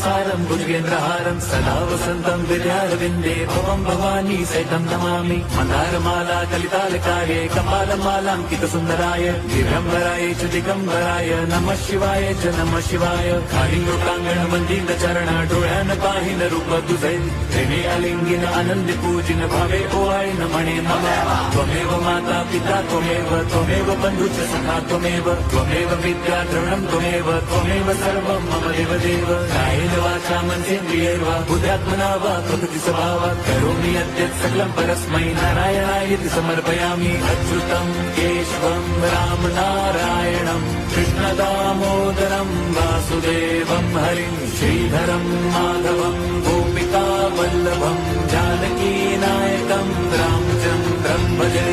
सारं भुजगेन्द्रहारं सदा वसन्तं विद्यारविन्दे भवं भवानी सहितं नमामि मन्दारमाला कलितालकाये कपालमालाङ्कितसुन्दराय दिगम्बराय च दिगम्बराय नमः शिवाय च नमः शिवाय कालिङ्गोटाङ्गण वन्दित चरण डोळ्यान पाहिन रूप तुझे प्रेमे अलिंगिन आनंद पूजिन भावे ओवाळीन म्हणे मम त्वमेव माता पिता त्वमेव बन्धुश्च सखा त्वमेव विद्या द्रविणं त्वमेव सर्वं मम देव कायेन वाचा मनसेन्द्रियैर्वा बुद्ध्यात्मना वा प्रकृति स्वभावात् करोमि यद्यत् सकलं परस्मै नारायणायति समर्पयामि अच्युतं केशवं रामनारायणं कृष्णदामोदरं वासुदेवं हरिं श्रीधरं माधवं गोपिका वल्लभं जानकीनायकं रामचन्द्रं भजे